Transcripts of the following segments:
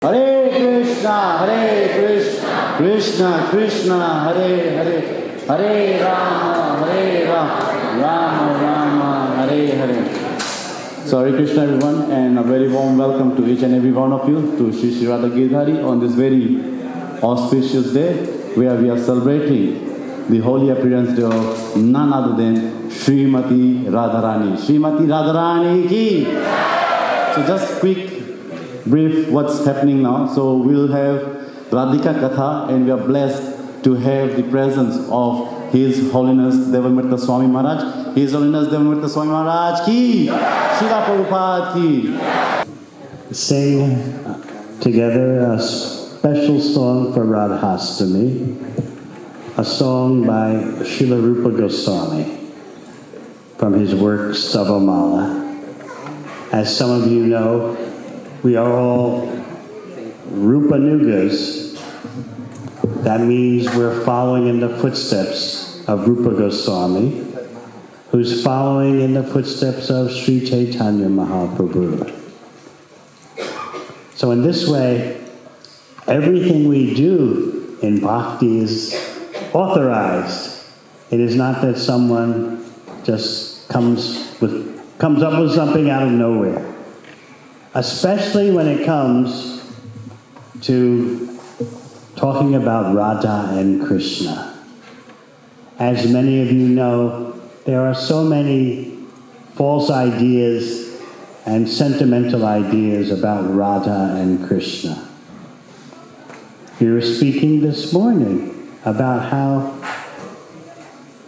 Hare Krishna, Krishna Krishna, Hare Hare, Hare Rama, Rama Rama, Hare Hare. So Hare Krishna everyone, and a very warm welcome to each and every one of you to Shri Shri Radha Girdhari on this very auspicious day where we are celebrating the holy appearance day of none other than Srimati Radharani. Srimati Radharani ki! So just quick brief what's happening now. So we'll have Radhika Katha, and we are blessed to have the presence of His Holiness Devamrita Swami Maharaj. His Holiness Devamrita Swami Maharaj ki! Srila Prabhupada ki! Sing together a special song for Radhastami, a song by Srila Rupa Goswami from his work Stavamala. As some of you know, we are all Rupanugas. That means we're following in the footsteps of Rupa Goswami, who's following in the footsteps of Sri Chaitanya Mahaprabhu. So in this way, everything we do in bhakti is authorized. It is not that someone just comes up with something out of nowhere. Especially when it comes to talking about Radha and Krishna. As many of you know, there are so many false ideas and sentimental ideas about Radha and Krishna. We were speaking this morning about how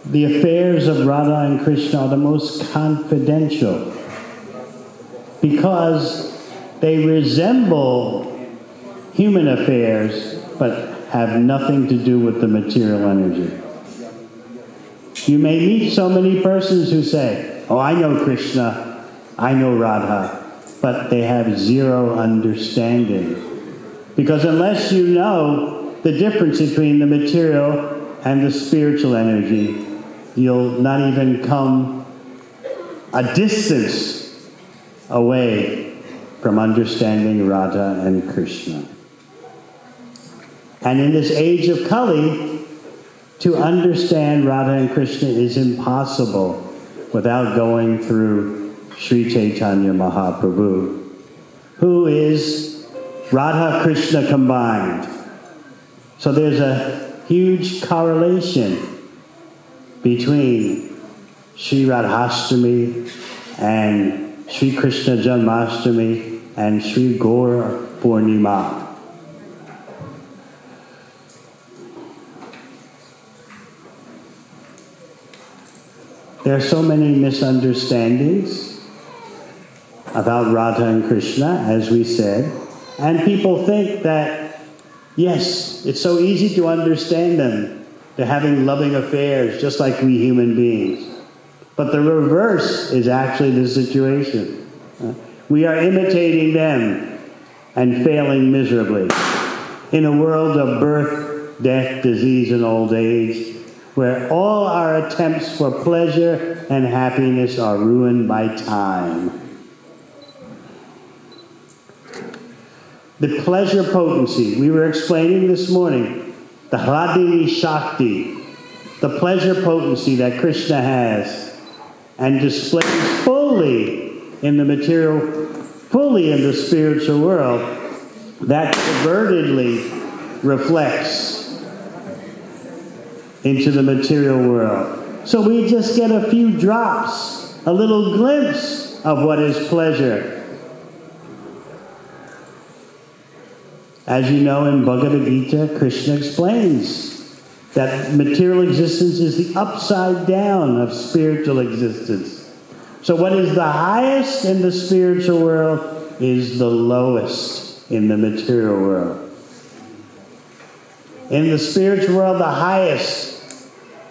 the affairs of Radha and Krishna are the most confidential because they resemble human affairs, but have nothing to do with the material energy. You may meet so many persons who say, oh, I know Krishna, I know Radha, but they have zero understanding. Because unless you know the difference between the material and the spiritual energy, you'll not even come a distance away from understanding Radha and Krishna. And in this age of Kali, to understand Radha and Krishna is impossible without going through Sri Chaitanya Mahaprabhu, who is Radha Krishna combined. So there's a huge correlation between Sri Radhastami and Sri Krishna Janmashtami and Sri Gaura Purnima. There are so many misunderstandings about Radha and Krishna, as we said, and people think that, yes, it's so easy to understand them. They're having loving affairs just like we human beings. But the reverse is actually the situation. We are imitating them and failing miserably in a world of birth, death, disease, and old age, where all our attempts for pleasure and happiness are ruined by time. The pleasure potency, we were explaining this morning, the Hladini Shakti, the pleasure potency that Krishna has and displays fully in the material, fully in the spiritual world, that pervertedly reflects into the material world. So we just get a few drops, a little glimpse of what is pleasure. As you know, in Bhagavad Gita, Krishna explains that material existence is the upside down of spiritual existence. So what is the highest in the spiritual world is the lowest in the material world. In the spiritual world, the highest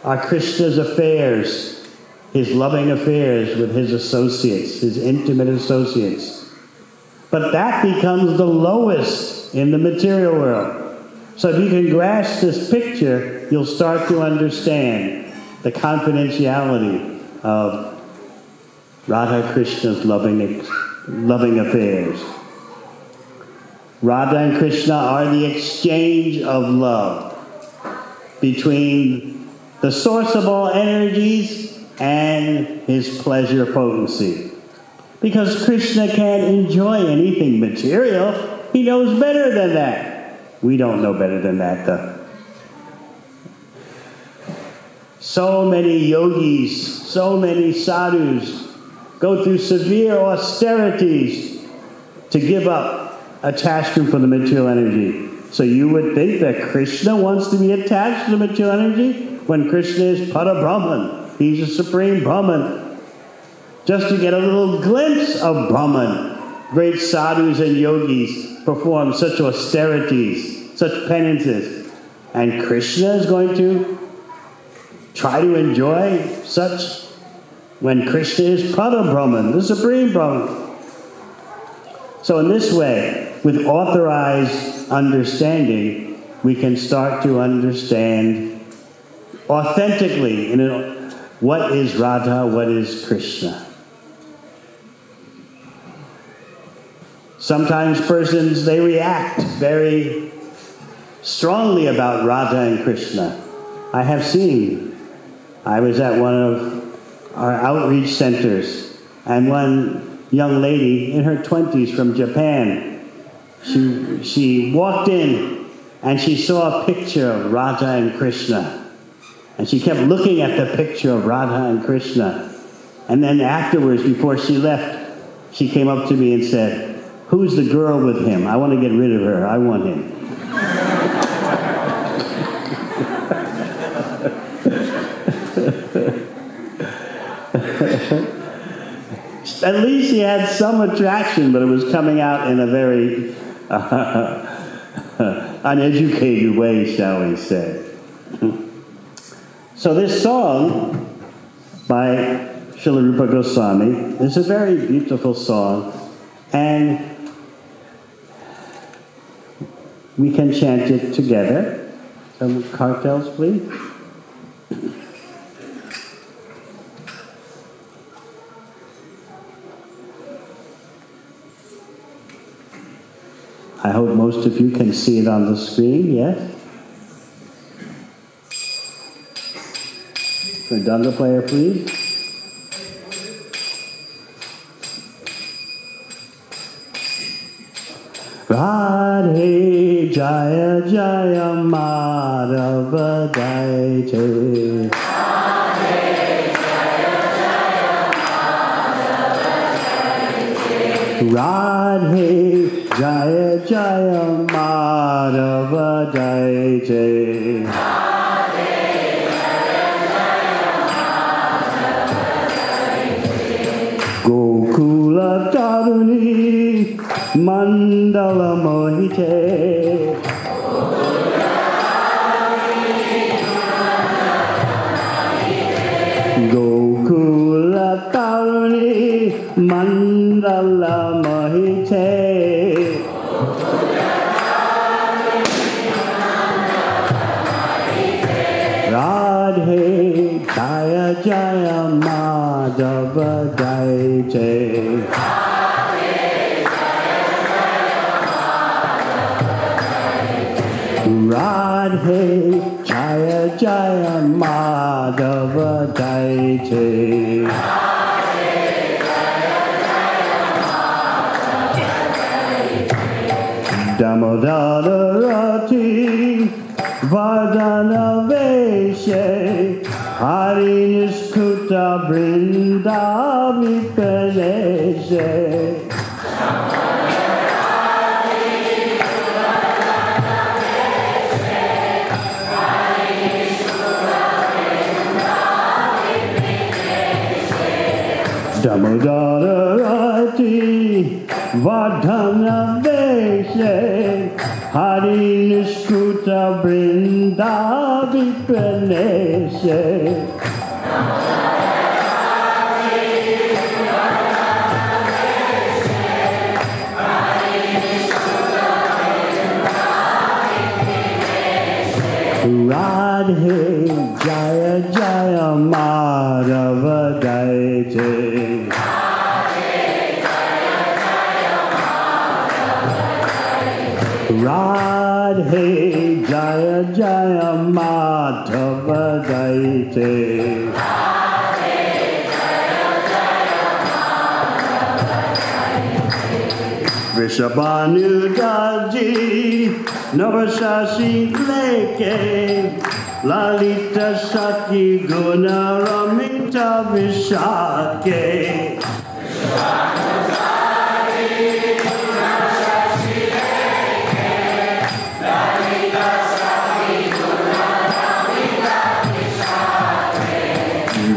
are Krishna's affairs, his loving affairs with his associates, his intimate associates. But that becomes the lowest in the material world. So if you can grasp this picture, you'll start to understand the confidentiality of Radha Krishna's loving affairs. Radha and Krishna are the exchange of love between the source of all energies and his pleasure potency. Because Krishna can't enjoy anything material. He knows better than that. We don't know better than that, though. So many yogis, so many sadhus go through severe austerities to give up attachment for the material energy. So you would think that Krishna wants to be attached to the material energy when Krishna is Pada Brahman. He's a supreme Brahman. Just to get a little glimpse of Brahman, great sadhus and yogis perform such austerities, such penances. And Krishna is going to try to enjoy such when Krishna is Pada Brahman, the supreme Brahman. So in this way, with authorized understanding, we can start to understand authentically what is Radha, what is Krishna. Sometimes persons, they react very strongly about Radha and Krishna. I have seen. I was at one of our outreach centers, and one young lady in her 20s from Japan, she walked in and she saw a picture of Radha and Krishna. And she kept looking at the picture of Radha and Krishna. And then afterwards, before she left, she came up to me and said, "Who's the girl with him? I want to get rid of her. I want him." At least he had some attraction, but it was coming out in a very uneducated way, shall we say. So this song by Srila Rupa Goswami is a very beautiful song, and we can chant it together. Some cartels, please. I hope most of you can see it on the screen, yes? Mridanga player, please. Radhe Jaya Jaya Madhava Daite. Radhe Jaya Jaya Madhava Daite. Gokula Taruni Mandala Mohite. Gokula Taruni Mandala Mohite. Radhe Jaya Jaya Madhava Daite. Radhe Jaya Jaya Madhava Daite. Damodarati Vardhana Veshe Hari Niskuta Brinda Vipaneshe. Damodarati Vardhana Veshe Hari Niskuta Brinda Vipaneshe. Radhe Jaya Jaya Madhava Daite. Radhe Jaya Jaya Madhava Daite. Vishabhanu Daji Navasashi Leke Lalita Sati Guna Ramita Vishake.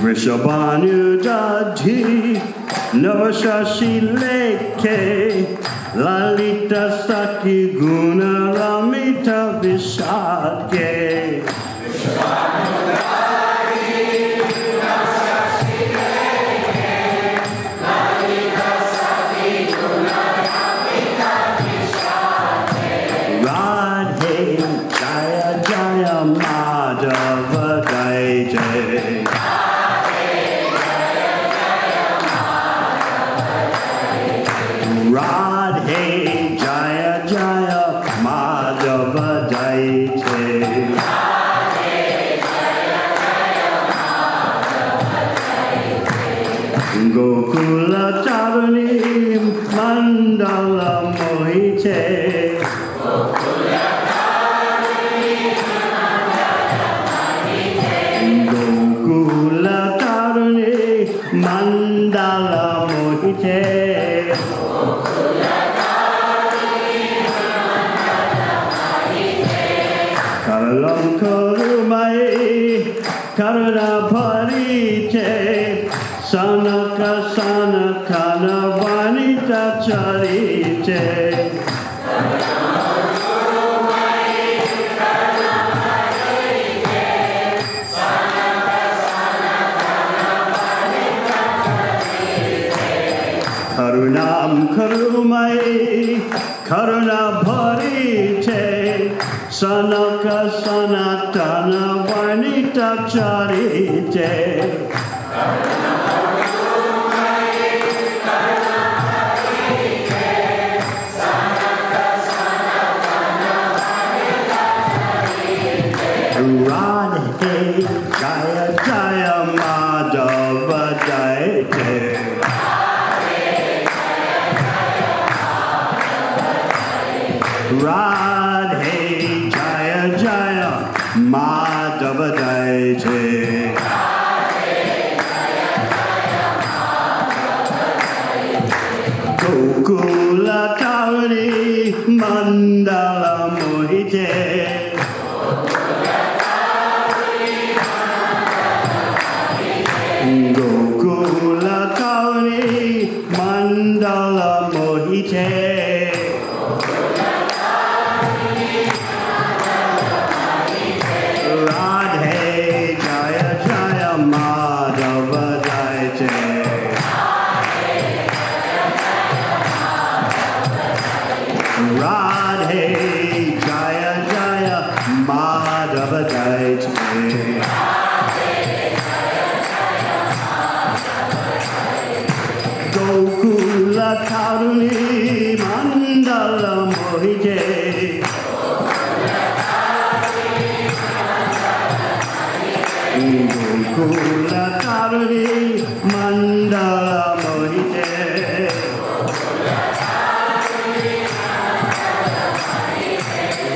Vishabhanu Daji Navasashi Leke Lalita Sati Guna Ramita Vishake. Radhe Jaya Jaya Madhava Daite. Radhe Jaya Jaya Madhava Daite. Gokula Tarani Mandala Mohite. Gokula Tarani Mandala Mohite. Karalam Karumai Karana Parite Sanaka Sanakana Vanita Charite. Karunam Karumai Karuna Bharite Sanaka Sanatana Vanita Charite. Radhe Jaya Jaya Madhava Daite. Radhe Jaya Jaya Madhava Daite. Gokula Tarani Mandala Mohite. Gokula Tarani Mandala Mohite. Radhe Jaya Jaya Madhava Daite. Radhe Jaya Jaya Madhava Daite. Gokula Tarani Mandala Mohite. Gokula Tarani Mandala Mohite.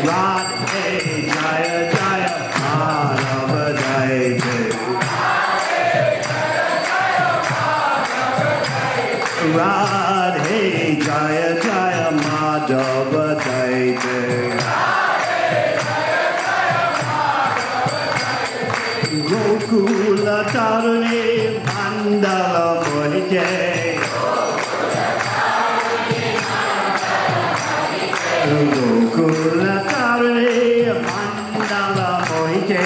Radhe Jaya Jaya Madhava Daite. Radhe Jaya Jaya Madhava Daite. Gokula Tarani Mandala Mohite. Gokula Tarani Mandala Mohite.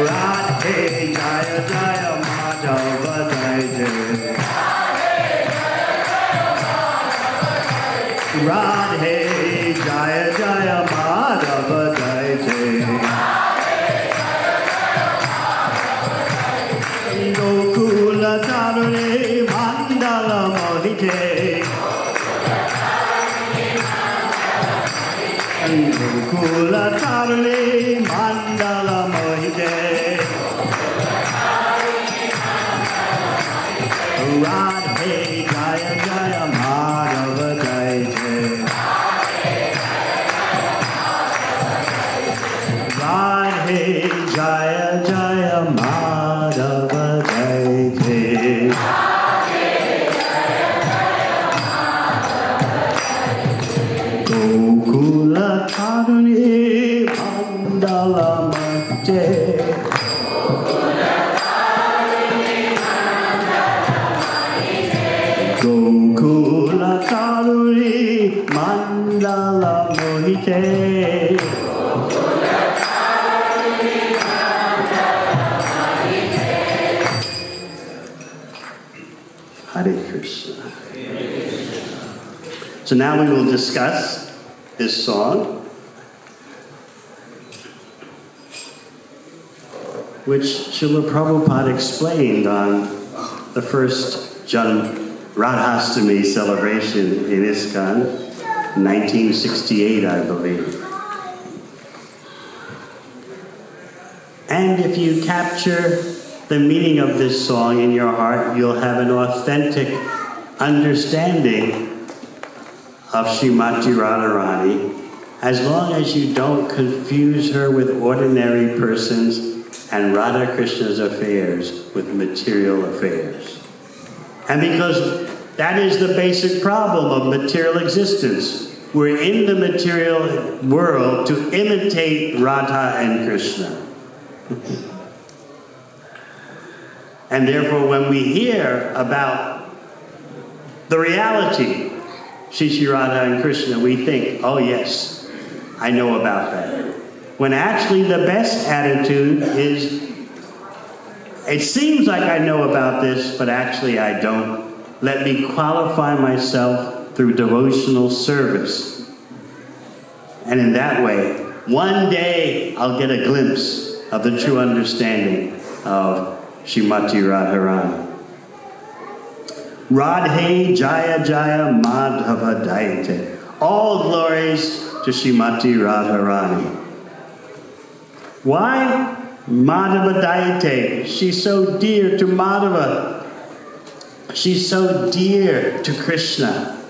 Radhe Jaya Jaya Madhava Daite. Radhe Jaya Jaya Madhava Daite. Gokula Tarani Mandala Mohite. Madhava Jai Gokula Karuni Mandala Mate Gokula Karuni Mandala Mohite Hare Krishna. So now we will discuss this song, which Srila Prabhupada explained on the first Radhastami celebration in ISKCON, 1968, I believe. And if you capture the meaning of this song in your heart, you'll have an authentic understanding of Srimati Radharani, as long as you don't confuse her with ordinary persons and Radha Krishna's affairs with material affairs. And because that is the basic problem of material existence. We're in the material world to imitate Radha and Krishna. And therefore, when we hear about the reality, Shri Radha and Krishna, we think, oh yes, I know about that. When actually the best attitude is, it seems like I know about this, but actually I don't. Let me qualify myself through devotional service. And in that way, one day I'll get a glimpse of the true understanding of Srimati Radharani. Radhe Jaya Jaya Madhava Dayate. All glories to Srimati Radharani. Why? Madhava Dayate. She's so dear to Madhava. She's so dear to Krishna.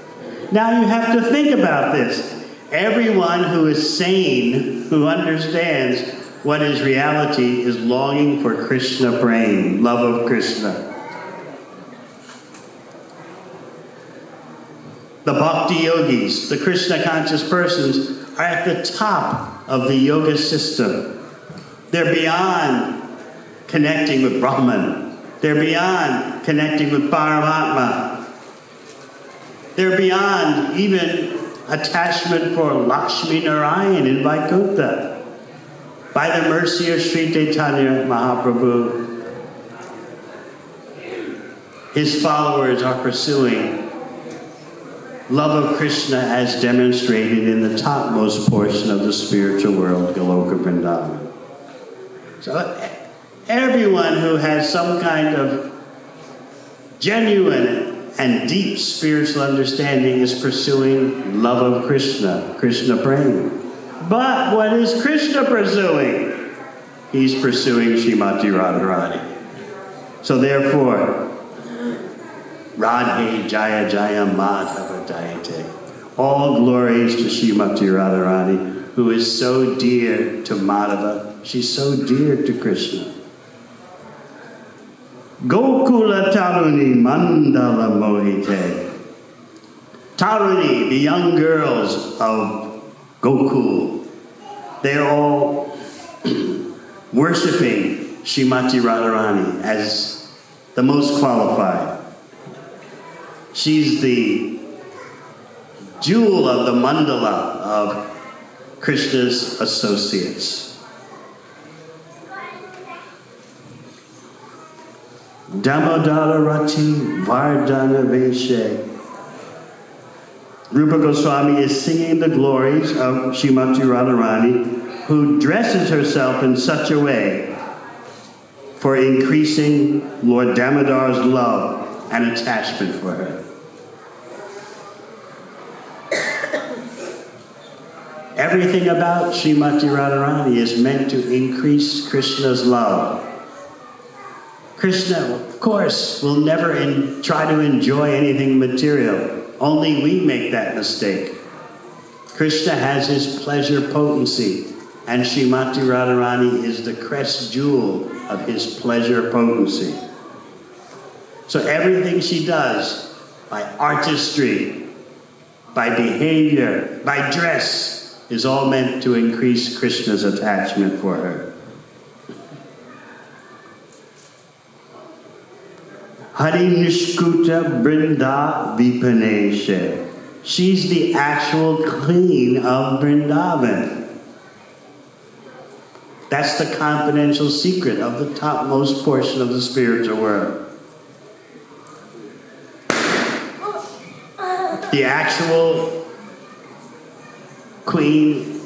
Now you have to think about this. Everyone who is sane, who understands what is reality, is longing for Krishna prema, love of Krishna. The bhakti yogis, the Krishna conscious persons, are at the top of the yoga system. They're beyond connecting with Brahman. They're beyond connecting with Paramatma. They're beyond even attachment for Lakshmi Narayan in Vaikuntha. By the mercy of Sri Chaitanya Mahaprabhu, his followers are pursuing love of Krishna as demonstrated in the topmost portion of the spiritual world, Goloka Vrindavan. So everyone who has some kind of genuine and deep spiritual understanding is pursuing love of Krishna, Krishna prema. But what is Krishna pursuing? He's pursuing Srimati Radharani. So therefore, Radhe Jaya Jaya Madhava Dayate. All glories to Srimati Radharani, who is so dear to Madhava. She's so dear to Krishna. Gokula Taruni Mandala Mohite. Taruni, the young girls of Gokul, they're all worshiping Srimati Radharani as the most qualified. She's the jewel of the mandala of Krishna's associates. Damodara Rati Vardhana Veshe. Rupa Goswami is singing the glories of Srimati Radharani, who dresses herself in such a way for increasing Lord Damodar's love and attachment for her. Everything about Srimati Radharani is meant to increase Krishna's love. Krishna, of course, will never try to enjoy anything material. Only we make that mistake. Krishna has his pleasure potency. And Srimati Radharani is the crest jewel of his pleasure potency. So everything she does, by artistry, by behavior, by dress, is all meant to increase Krishna's attachment for her. Hari Nishkuta Brinda Vipaneshe. She's the actual queen of Vrindavan. That's the confidential secret of the topmost portion of the spiritual world. The actual queen,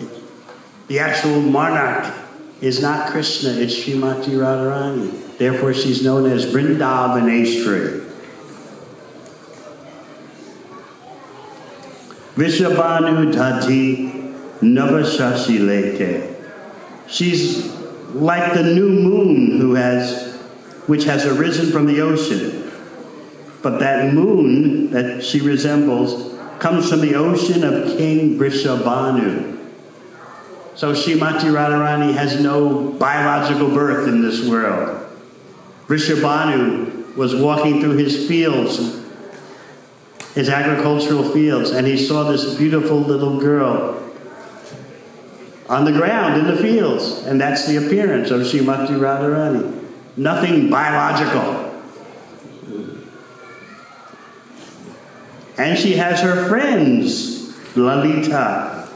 the actual monarch is not Krishna, it's Srimati Radharani. Therefore she's known as Vrindavaneshwari. Vishabhanu Tati Navashashileke. She's like the new moon which has arisen from the ocean. But that moon that she resembles comes from the ocean of King Vrishabhanu. So Srimati Radharani has no biological birth in this world. Vrishabhanu was walking through his fields, his agricultural fields, and he saw this beautiful little girl on the ground in the fields. And that's the appearance of Srimati Radharani. Nothing biological. And she has her friends, Lalita,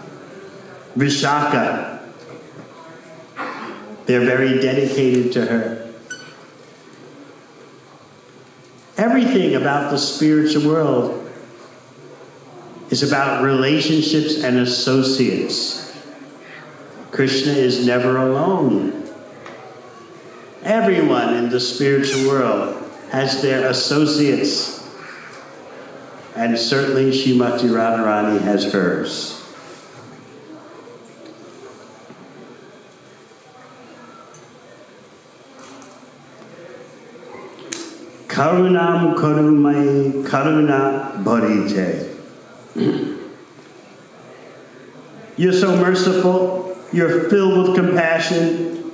Vishaka. They're very dedicated to her. Everything about the spiritual world is about relationships and associates. Krishna is never alone. Everyone in the spiritual world has their associates. And certainly Srimati Radharani has hers. Karunam Karumai Karuna Bharite. You're so merciful. You're filled with compassion.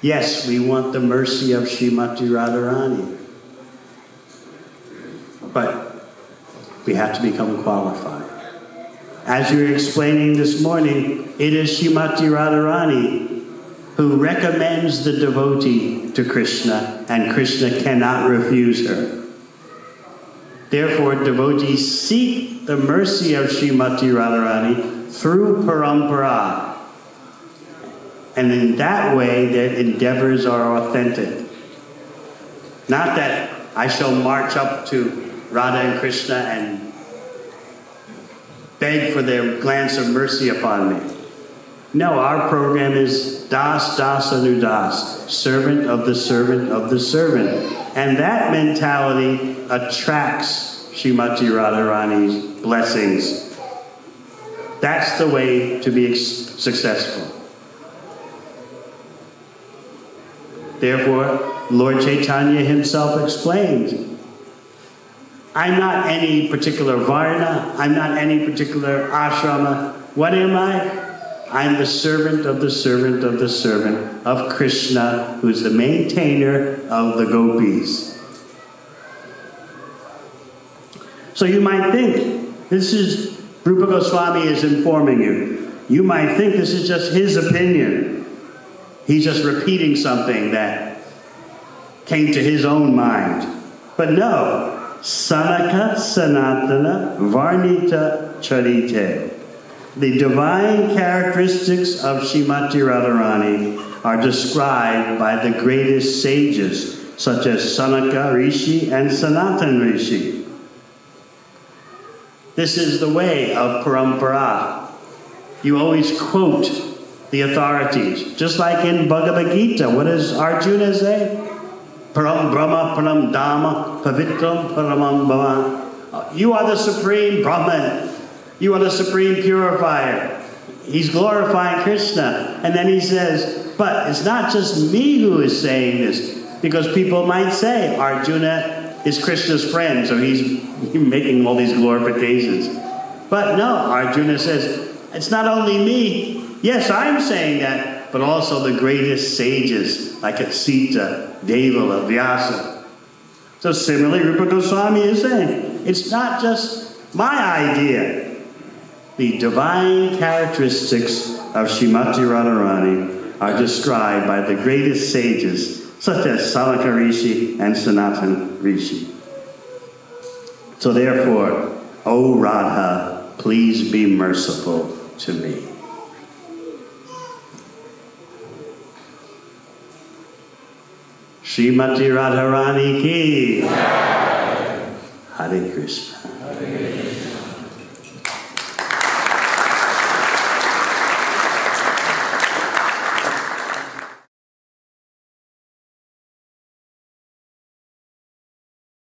Yes, we want the mercy of Srimati Radharani. But we have to become qualified. As you were explaining this morning, it is Srimati Radharani who recommends the devotee to Krishna, and Krishna cannot refuse her. Therefore, devotees seek the mercy of Srimati Radharani through parampara. And in that way, their endeavors are authentic. Not that I shall march up to Radha and Krishna and beg for their glance of mercy upon me. No, our program is Das Das Anudas, servant of the servant of the servant. And that mentality attracts Srimati Radharani's blessings. That's the way to be successful. Therefore, Lord Chaitanya himself explained, I'm not any particular varna, I'm not any particular ashrama. What am I? I'm the servant of the servant of the servant of Krishna, who's the maintainer of the gopis. So you might think, this is, Rupa Goswami is informing you. You might think this is just his opinion. He's just repeating something that came to his own mind. But no, Sanaka Sanatana Varnita Charite. The divine characteristics of Srimati Radharani are described by the greatest sages, such as Sanaka Rishi and Sanatan Rishi. This is the way of parampara. You always quote the authorities. Just like in Bhagavad Gita, what does Arjuna say? Param Brahma, Param Dhamma, Pavitram, Paramam Bhavan. You are the supreme Brahman. You are the supreme purifier. He's glorifying Krishna. And then he says, but it's not just me who is saying this. Because people might say, Arjuna is Krishna's friend, so he's making all these glorifications. But no, Arjuna says, it's not only me. Yes, I'm saying that, but also the greatest sages like Asita, Devala, Vyasa. So similarly, Rupa Goswami is saying, it's not just my idea. The divine characteristics of Srimati Radharani are described by the greatest sages, such as Sanaka Rishi and Sanatana Rishi. So therefore, O Radha, please be merciful to me. Srimati Radharani ki. Hare Krishna.